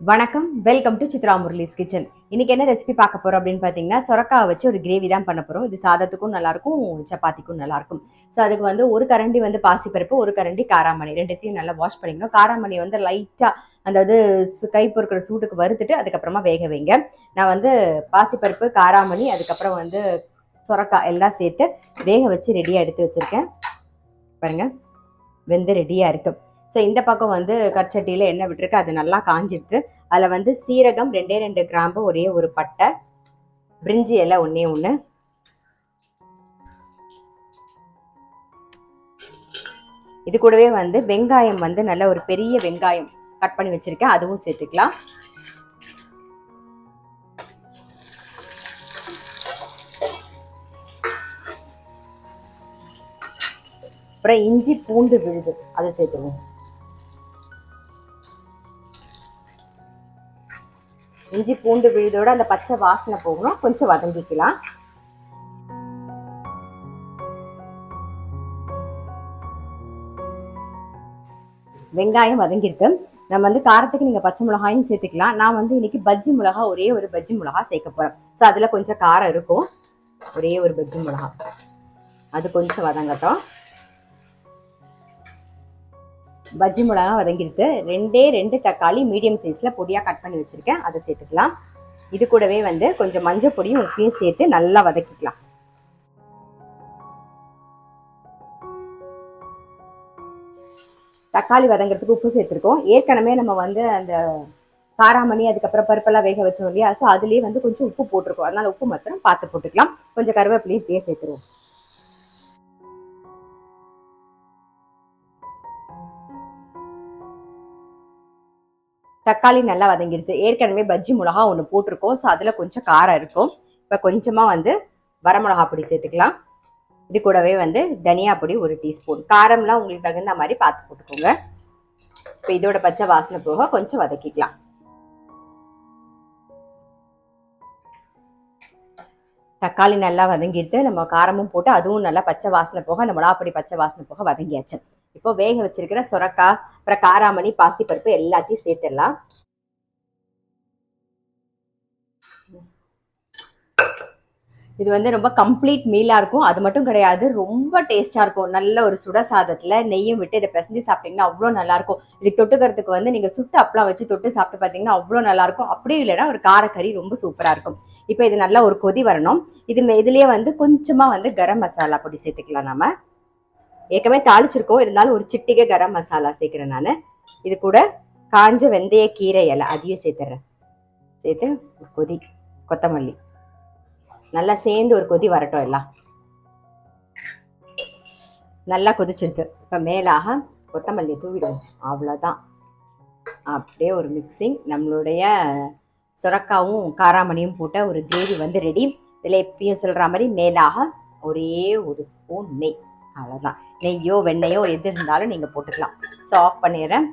வணக்கம், welcome to Chitra Murali's kitchen. இன்னைக்கு என்ன ரெசிபி பார்க்க போறோம் அப்படின்னு பார்த்தீங்கன்னா, சொரக்காய் வச்சு ஒரு கிரேவி தான் பண்ண போறோம். இது சாதத்துக்கும் நல்லா இருக்கும், சப்பாத்திக்கும் நல்லா இருக்கும். ஸோ அதுக்கு வந்து ஒரு கரண்டி வந்து பாசிப்பருப்பு, ஒரு கரண்டி காராமணி ரெண்டுத்தையும் நல்லா வாஷ் பண்ணிக்கணும். காராமணி வந்து லைட்டா அதாவது கை பொறுக்கிற சூட்டுக்கு வறுத்துட்டு அதுக்கப்புறமா வேக வைங்க. நான் வந்து பாசிப்பருப்பு, காராமணி, அதுக்கப்புறம் வந்து சொரக்காய் எல்லாம் சேர்த்து வேக வச்சு ரெடியாக எடுத்து வச்சிருக்கேன். பாருங்க, வெந்து ரெடியாக இருக்கு. ஸோ இந்த பக்கம் வந்து கற்சட்டியில் எண்ணெய் விட்டுருக்கு, அது நல்லா காஞ்சிடுது. அதில் வந்து சீரகம் 2 கிராம்பு, ஒரே ஒரு பட்டை, பிரிஞ்சி இலை ஒன்றே ஒன்று, இது கூடவே வந்து வெங்காயம் வந்து நல்ல ஒரு பெரிய வெங்காயம் கட் பண்ணி வச்சிருக்கேன், அதுவும் சேர்த்துக்கலாம். அப்புறம் இஞ்சி பூண்டு விழுது அதை சேர்த்துருவோம். இஞ்சி பூண்டு விழுதோட அந்த பச்சை வாசனை போகணும், கொஞ்சம் வதங்கிக்கலாம். வெங்காயம் வதங்கிருக்கு. நம்ம வந்து காரத்துக்கு நீங்க பச்சை மிளகாயும் சேர்த்துக்கலாம். நான் வந்து இன்னைக்கு பஜ்ஜி மிளகா, ஒரே ஒரு பஜ்ஜி மிளகா சேர்க்க போறேன். ஸோ அதுல கொஞ்சம் காரம் இருக்கும். ஒரே ஒரு பஜ்ஜி மிளகா, அது கொஞ்சம் வதங்கட்டும். பஜ்ஜி மிளகா வதங்கிருக்கு. 2 தக்காளி மீடியம் சைஸ்ல பொடியா கட் பண்ணி வச்சிருக்கேன், அதை சேர்த்துக்கலாம். இது கூடவே வந்து கொஞ்சம் மஞ்சள் பொடியும் உப்பையும் சேர்த்து நல்லா வதக்கிக்கலாம். தக்காளி வதங்கிறதுக்கு உப்பு சேர்த்துருக்கோம். ஏற்கனவே நம்ம வந்து அந்த காராமணி அதுக்கப்புறம் பருப்பெல்லாம் வேக வச்சோம் இல்லையா, ஸோ அதுலேயே வந்து கொஞ்சம் உப்பு போட்டிருக்கோம். அதனால உப்பு மாத்திரம் பார்த்து போட்டுக்கலாம். கொஞ்சம் கருவேப்பிலையும் இப்படியே சேர்த்துருவோம். தக்காளி நல்லா வதங்கிடுது. ஏற்கனவே பஜ்ஜி மிளகா ஒன்று போட்டிருக்கோம், ஸோ அதில் கொஞ்சம் காரம் இருக்கும். இப்போ கொஞ்சமாக வந்து வரமிளகா பொடி சேர்த்துக்கலாம். இது கூடவே வந்து தனியா பொடி 1 டீஸ்பூன். காரம்லாம் உங்களுக்கு தகுந்த மாதிரி பார்த்து போட்டுக்கோங்க. இப்போ இதோட பச்சை வாசனை போக கொஞ்சம் வதக்கிக்கலாம். தக்காளி நல்லா வதங்கிட்டு நம்ம காரமும் போட்டு அதுவும் நல்லா பச்சை வாசனை போக, அந்த மிளகாப்பொடி பச்சை வாசனை போக வதங்கியாச்சு. இப்போ வேக வச்சிருக்கிற சொரக்காய், அப்புறம் காராமணி, பாசிப்பருப்பு எல்லாத்தையும் சேர்த்துடலாம். இது வந்து ரொம்ப கம்ப்ளீட் மீலா இருக்கும். அது மட்டும் கிடையாது, ரொம்ப டேஸ்டா இருக்கும். நல்ல ஒரு சுட சாதத்துல நெய்யும் விட்டு இதை பிசைஞ்சு சாப்பிட்டீங்கன்னா அவ்வளோ நல்லா இருக்கும். இதுக்கு தொட்டுக்கிறதுக்கு வந்து நீங்க சுட்டு அப்பளம் வச்சு தொட்டு சாப்பிட்டு பார்த்தீங்கன்னா அவ்வளோ நல்லா இருக்கும். அப்படியும் இல்லைன்னா ஒரு காரக்கறி ரொம்ப சூப்பரா இருக்கும். இப்போ இது நல்லா ஒரு கொதி வரணும். இதுலயே வந்து கொஞ்சமா வந்து கரம் மசாலா பொடி சேர்த்துக்கலாம். நாம ஏற்கனவே தாளிச்சிருக்கோம், இருந்தாலும் ஒரு சிட்டிகை கரம் மசாலா சேர்க்கிறேன் நான். இது கூட காஞ்ச வெந்தய கீரை இலை அதையும் சேர்த்துறேன். சேர்த்து ஒரு கொதி, கொத்தமல்லி நல்லா சேர்ந்து ஒரு கொதி வரட்டும். எல்லாம் நல்லா கொதிச்சிருக்கு. இப்போ மேலாக கொத்தமல்லி தூவிடுவோம். அவ்வளோதான். அப்படியே ஒரு மிக்சிங். நம்மளுடைய சுரக்காவும் காராமணியும் போட்ட ஒரு கிரேவி வந்து ரெடி. இதில் எப்பயும் சொல்கிற மாதிரி மேலாக ஒரே ஒரு ஸ்பூன் நெய், அவ்வளோதான். நெய்யோ வெண்ணெயோ எது இருந்தாலும் நீங்கள் போட்டுக்கலாம். ஸோ ஆஃப் பண்ணிடுறேன்.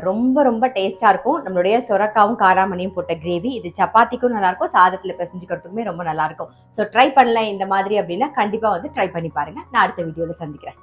ரொம்ப ரொம்ப டேஸ்ட்டாக இருக்கும் நம்மளுடைய சொரக்காவும் காராமணியும் போட்ட கிரேவி. இது சப்பாத்திக்கும் நல்லாயிருக்கும், சாதத்தில் பிசைஞ்சுக்கிறதுக்குமே ரொம்ப நல்லாயிருக்கும். ஸோ ட்ரை பண்ணல இந்த மாதிரி அப்படின்னா கண்டிப்பாக வந்து ட்ரை பண்ணி பாருங்கள். நான் அடுத்த வீடியோவில் சந்திக்கிறேன்.